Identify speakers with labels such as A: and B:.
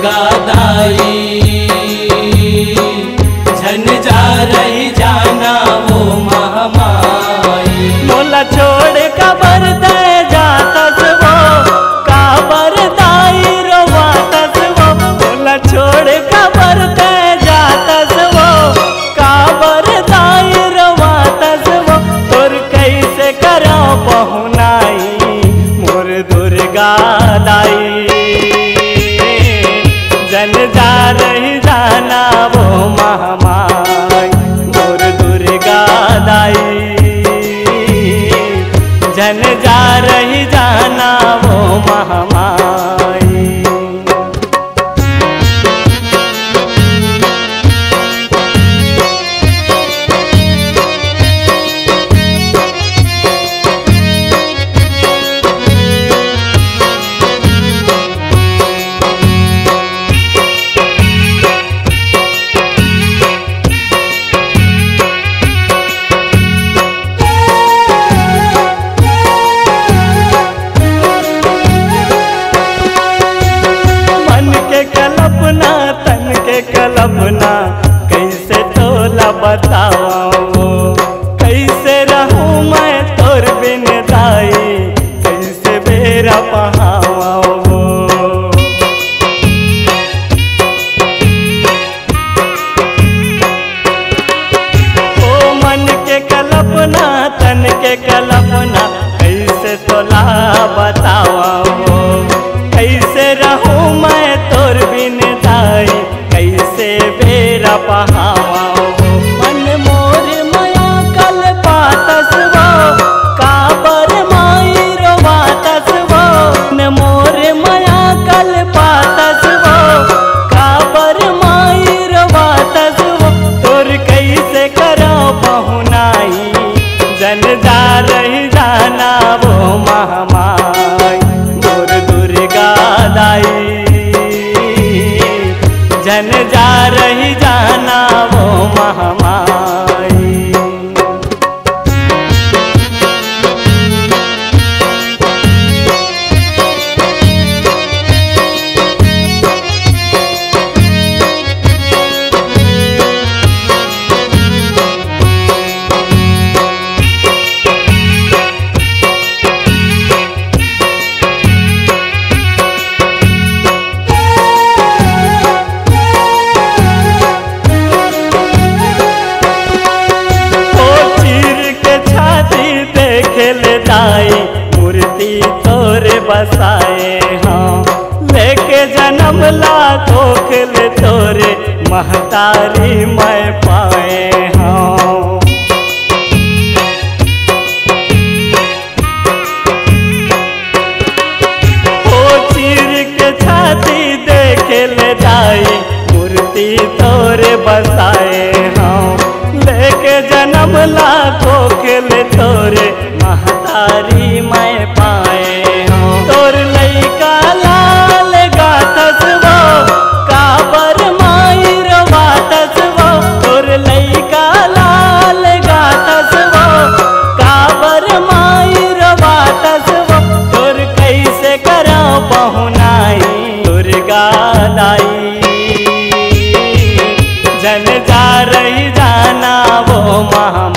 A: दुर्गा दाई, जन जा रही जाना वो महामाई।
B: मोला छोड़ कबर दे जातस वो, काबर दाई रोवातस वो। मोला छोड़ कबर दे जातस वो, काबर दाई रोवातस वो। तोर कैसे करो बहुनाई मोर दुर्गा दाई, जन जा रही जाना वो महामाई मोर दुर्गा दाई, जन जा रही जाना वो महामाई। कल्पना तन के कल्पना कैसे तोला बताओ, कैसे रहूं मैं तोर बिन दाई, कैसे बेरा बहाओ। ओ मन के कल्पना तन के कल्पना कैसे तोला बताओ, कैसे रहूं मैं तोर बिन दाई, कैसे बेरा बहाओ। मन मोर माया कल पातस वो, काबर माई रोवातस वो। मन मोर माया कल पातस वो, काबर माई रोवातस वो। तोर कैसे करो बहुनाई जन जा रही जाना वो महामाई मोर दुर्गा दाई, जन जा रही जाना वो महामाई। दाई मूर्ति तोरे बसाए हाँ, लेके जन्म ला खोखल तोरे महतारी मैं पाए हाँ। ओ चीर के छाती देखे ले दाई मूर्ति तोरे बसाए हाँ, लेके जन्म ला खोखल तोरे महतारी मैं पाए हूँ। तोर लइका लाल गातस वो, काबर माई रोवातस वो। तोर लइका लाल गातस वो, काबर माई रोवातस वो। तोर कैसे करो बहुनाई दुर्गा दाई, जन जा रही जाना वो महा